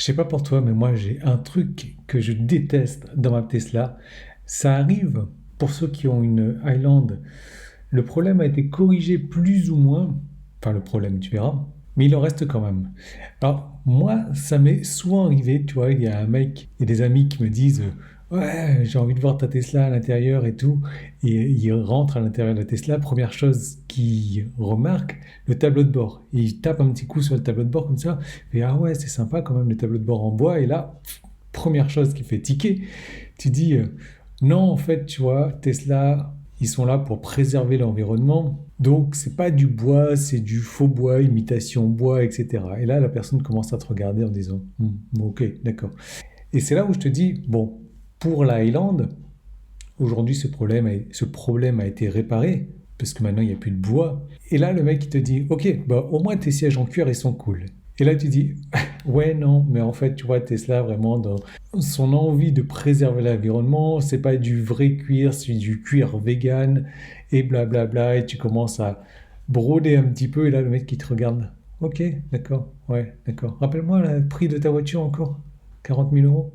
Je sais pas pour toi, mais moi j'ai un truc que je déteste dans ma Tesla. Ça arrive pour ceux qui ont une Highland. Le problème a été corrigé plus ou moins. Enfin, le problème, tu verras. Mais il en reste quand même. Alors, moi, ça m'est souvent arrivé, tu vois, il y a un mec, il y a des amis qui me disent ouais, j'ai envie de voir ta Tesla à l'intérieur et tout. Et ils rentrent à l'intérieur de la Tesla. Première chose qu'ils remarquent, le tableau de bord. Et ils tapent un petit coup sur le tableau de bord comme ça. Et ah ouais, c'est sympa quand même le tableau de bord en bois. Et là, première chose qui fait tiquer, tu dis non, en fait, tu vois, Tesla, ils sont là pour préserver l'environnement. Donc, c'est pas du bois, c'est du faux bois, imitation bois, etc. Et là, la personne commence à te regarder en disant bon, ok, d'accord. Et c'est là où je te dis bon, pour la Highland, aujourd'hui, ce problème a été réparé parce que maintenant, il n'y a plus de bois. Et là, le mec, il te dit ok, bah, au moins tes sièges en cuir, ils sont cool. Et là, tu dis ouais, non, mais en fait, tu vois, Tesla, vraiment, dans son envie de préserver l'environnement, c'est pas du vrai cuir, c'est du cuir vegan, et blablabla, et tu commences à broder un petit peu, et là, le mec qui te regarde, ok, d'accord, ouais, d'accord. Rappelle-moi le prix de ta voiture encore, 40 000 euros,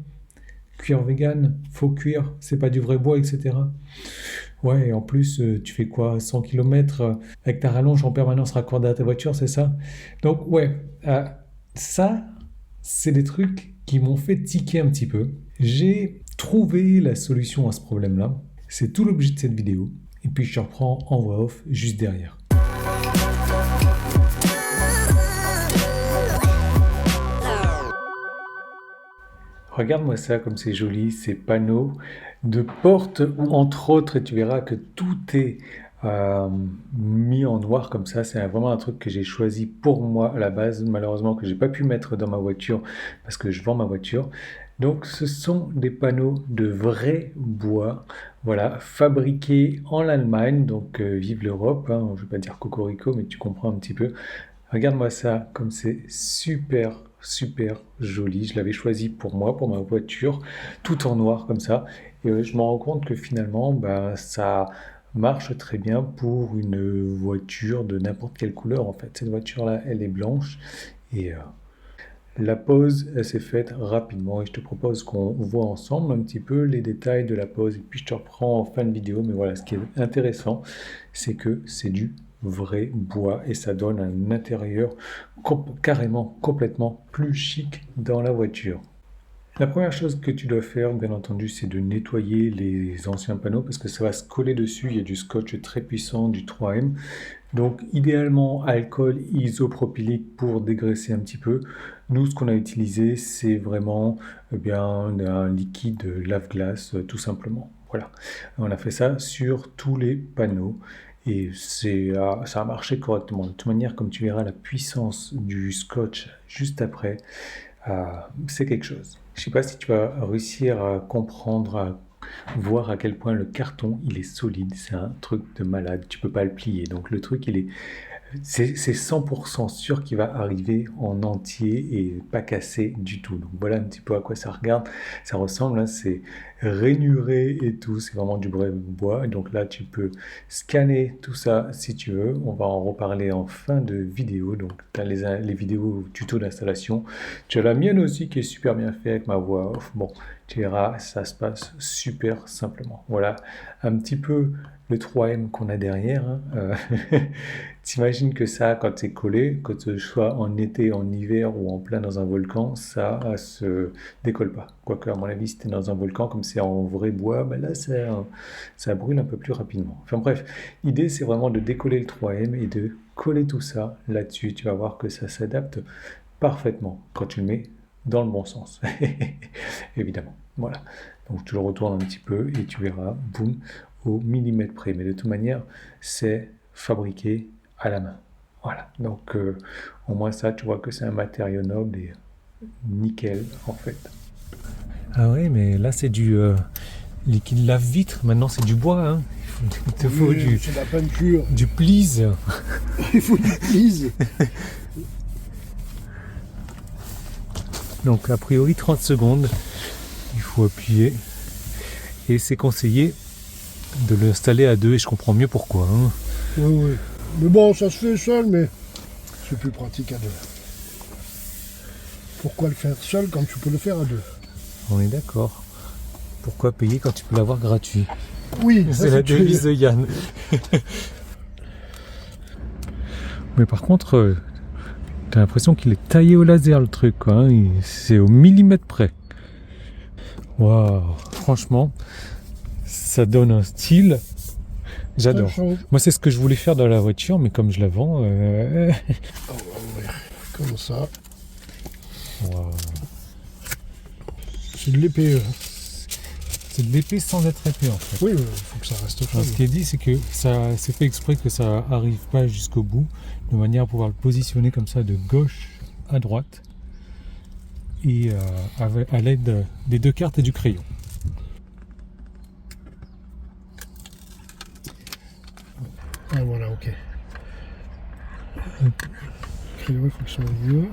cuir vegan, faux cuir, c'est pas du vrai bois, etc. Ouais, et en plus, tu fais quoi, 100 km avec ta rallonge en permanence raccordée à ta voiture, c'est ça? Donc, ouais, ça, c'est des trucs qui m'ont fait tiquer un petit peu. J'ai trouvé la solution à ce problème-là. C'est tout l'objet de cette vidéo. Et puis, je te reprends en voix off juste derrière. Regarde-moi ça, comme c'est joli, ces panneaux de porte, entre autres, et tu verras que tout est euh, mis en noir comme ça. C'est vraiment un truc que j'ai choisi pour moi à la base, malheureusement que j'ai pas pu mettre dans ma voiture parce que je vends ma voiture. Donc, ce sont des panneaux de vrai bois, voilà, fabriqués en Allemagne. Donc, vive l'Europe, hein, je ne vais pas dire cocorico, mais tu comprends un petit peu. Regarde-moi ça, comme c'est super, super joli. Je l'avais choisi pour moi, pour ma voiture, tout en noir comme ça. Et je me rends compte que finalement, bah, ça marche très bien pour une voiture de n'importe quelle couleur en fait. Cette voiture-là, elle est blanche et la pose, elle s'est faite rapidement et je te propose qu'on voit ensemble un petit peu les détails de la pose et puis je te reprends en fin de vidéo. Mais voilà, ce qui est intéressant, c'est que c'est du vrai bois et ça donne un intérieur carrément complètement plus chic dans la voiture. La première chose que tu dois faire, bien entendu, c'est de nettoyer les anciens panneaux parce que ça va se coller dessus. Il y a du scotch très puissant, du 3M. Donc, idéalement, alcool isopropylique pour dégraisser un petit peu. Nous, ce qu'on a utilisé, c'est vraiment bien, un liquide lave-glace, tout simplement. Voilà. On a fait ça sur tous les panneaux. Et ça a marché correctement. De toute manière, comme tu verras, la puissance du scotch juste après, c'est quelque chose. Je ne sais pas si tu vas réussir à comprendre, à voir à quel point le carton il est solide. C'est un truc de malade. Tu peux pas le plier. Donc le truc c'est 100% sûr qu'il va arriver en entier et pas cassé du tout. Donc voilà un petit peu à quoi ça ressemble, hein, c'est rainuré et tout, c'est vraiment du vrai bois. Donc là tu peux scanner tout ça si tu veux. On va en reparler en fin de vidéo. Donc tu as les vidéos tuto d'installation. Tu as la mienne aussi qui est super bien faite avec ma voix off. Bon, tu verras, ça se passe super simplement. Voilà un petit peu le 3M qu'on a derrière, hein. T'imagines que ça, quand c'est collé, que ce soit en été, en hiver ou en plein dans un volcan, ça se décolle pas. Quoique, à mon avis, si t'es dans un volcan, comme c'est en vrai bois, ben là, ça brûle un peu plus rapidement. Enfin bref, l'idée, c'est vraiment de décoller le 3M et de coller tout ça là-dessus. Tu vas voir que ça s'adapte parfaitement quand tu le mets dans le bon sens. Évidemment. Voilà. Donc, tu le retournes un petit peu et tu verras, boum, au millimètre près. Mais de toute manière, c'est fabriqué à la main. Voilà, donc au moins ça, tu vois que c'est un matériau noble et nickel en fait. Ah ouais, mais là c'est du liquide lave-vitre, maintenant c'est du bois, hein. Il te faut Oui, c'est de la peinture. du please. Il faut du please. Donc a priori 30 secondes, il faut appuyer. Et c'est conseillé de l'installer à deux et je comprends mieux pourquoi, hein. Oui, oui. Mais bon, ça se fait seul, mais c'est plus pratique à deux. Pourquoi le faire seul quand tu peux le faire à deux? On est d'accord. Pourquoi payer quand tu peux l'avoir gratuit? Oui, C'est la devise de Yann. Mais par contre, t'as l'impression qu'il est taillé au laser le truc, quoi. Hein. C'est au millimètre près. Waouh, franchement, ça donne un style. J'adore. Moi, c'est ce que je voulais faire dans la voiture, mais comme je la vends. On va ouvrir comme ça. Waouh. C'est de l'épée. C'est de l'épée sans être épée en fait. Oui, il faut que ça reste Alors, ce ferme. qui est dit, c'est que ça c'est fait exprès que ça arrive pas jusqu'au bout, de manière à pouvoir le positionner comme ça de gauche à droite, et à l'aide des deux cartes et du crayon. Ah voilà, ok. Le crayon, il faut qu'il soit au milieu.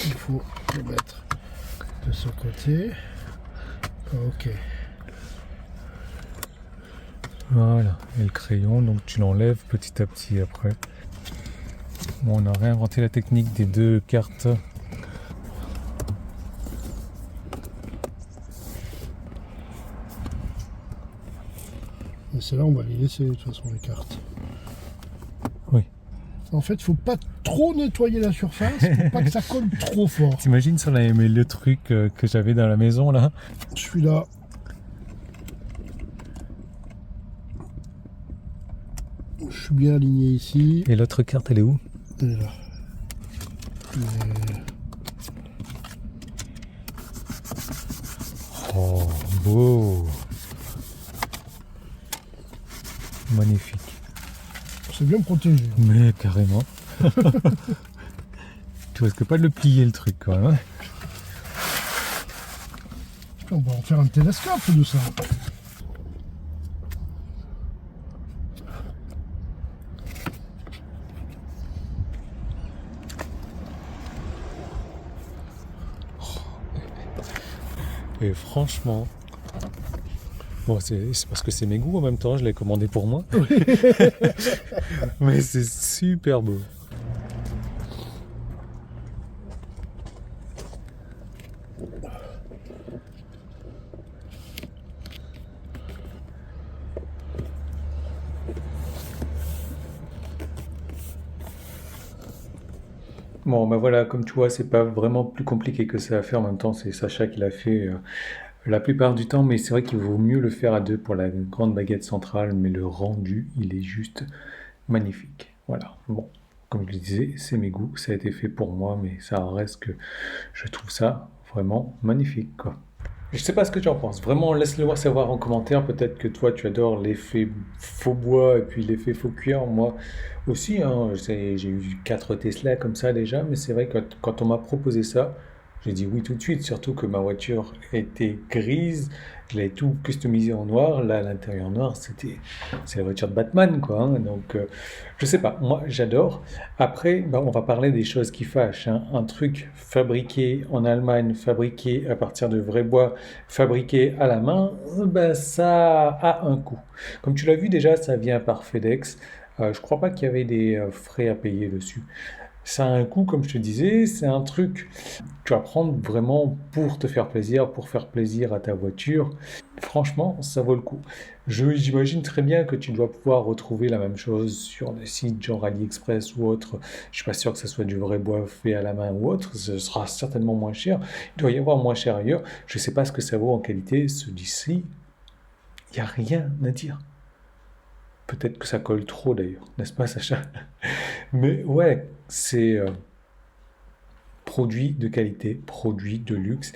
Il faut le mettre de ce côté. Ok. Voilà, et le crayon, donc tu l'enlèves petit à petit après. Bon, on a réinventé la technique des deux cartes. Et celles-là, on va les laisser de toute façon, les cartes. Oui. En fait, il faut pas trop nettoyer la surface pour pas que ça colle trop fort. T'imagines si on avait aimé le truc que j'avais dans la maison là? Celui-là, je suis bien aligné ici. Et l'autre carte, elle est où? Elle est là. Oh, beau! Magnifique. C'est bien protégé. Mais carrément. Tu risques pas de le plier le truc quand même. On va en faire un télescope de ça. Et franchement, bon, c'est parce que c'est mes goûts en même temps, je l'ai commandé pour moi. Mais c'est super beau. Bon, ben voilà, comme tu vois, c'est pas vraiment plus compliqué que ça à faire. En même temps, c'est Sacha qui l'a fait la plupart du temps, mais c'est vrai qu'il vaut mieux le faire à deux pour la grande baguette centrale, mais le rendu, il est juste magnifique. Voilà. Bon, comme je le disais, c'est mes goûts, ça a été fait pour moi, mais ça reste que je trouve ça vraiment magnifique, quoi. Je sais pas ce que tu en penses. Vraiment, laisse-le moi savoir en commentaire. Peut-être que toi, tu adores l'effet faux bois et puis l'effet faux cuir. Moi aussi, hein, j'ai eu 4 Tesla comme ça déjà, mais c'est vrai que quand on m'a proposé ça, j'ai dit oui tout de suite. Surtout que ma voiture était grise, je l'avais tout customisé en noir. Là, à l'intérieur noir, c'est la voiture de Batman, quoi. Hein. Donc, je sais pas. Moi, j'adore. Après, bah, on va parler des choses qui fâchent. Hein. Un truc fabriqué en Allemagne, fabriqué à partir de vrai bois, fabriqué à la main, ben, ça a un coût. Comme tu l'as vu déjà, ça vient par FedEx. Je crois pas qu'il y avait des frais à payer dessus. Ça a un coût, comme je te disais, c'est un truc que tu vas prendre vraiment pour te faire plaisir, pour faire plaisir à ta voiture. Franchement, ça vaut le coup. J'imagine très bien que tu dois pouvoir retrouver la même chose sur des sites genre AliExpress ou autre. Je suis pas sûr que ce soit du vrai bois fait à la main ou autre. Ce sera certainement moins cher. Il doit y avoir moins cher ailleurs. Je sais pas ce que ça vaut en qualité. Celui-ci, il n'y a rien à dire. Peut-être que ça colle trop d'ailleurs, n'est-ce pas Sacha? Mais ouais, c'est produit de qualité, produit de luxe,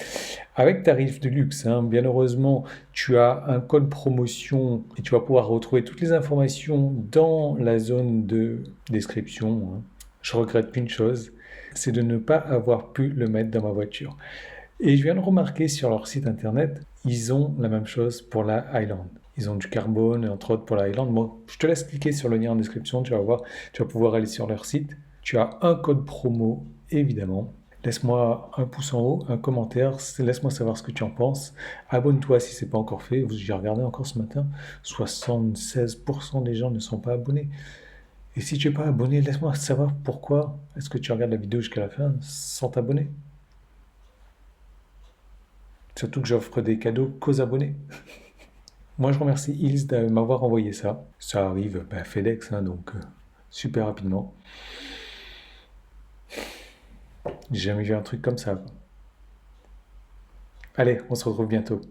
avec tarif de luxe. Hein. Bien heureusement, tu as un code promotion et tu vas pouvoir retrouver toutes les informations dans la zone de description. Hein. Je regrette qu'une chose, c'est de ne pas avoir pu le mettre dans ma voiture. Et je viens de remarquer sur leur site internet, ils ont la même chose pour la Highland. Ils ont du carbone, entre autres pour la Highland. Bon, je te laisse cliquer sur le lien en description, tu vas voir, tu vas pouvoir aller sur leur site. Tu as un code promo, évidemment. Laisse-moi un pouce en haut, un commentaire, laisse-moi savoir ce que tu en penses. Abonne-toi si ce n'est pas encore fait. J'ai regardé encore ce matin, 76% des gens ne sont pas abonnés. Et si tu n'es pas abonné, laisse-moi savoir pourquoi est-ce que tu regardes la vidéo jusqu'à la fin sans t'abonner. Surtout que j'offre des cadeaux qu'aux abonnés. Moi, je remercie Ilse de m'avoir envoyé ça. Ça arrive FedEx, hein, donc super rapidement. J'ai jamais vu un truc comme ça. Allez, on se retrouve bientôt.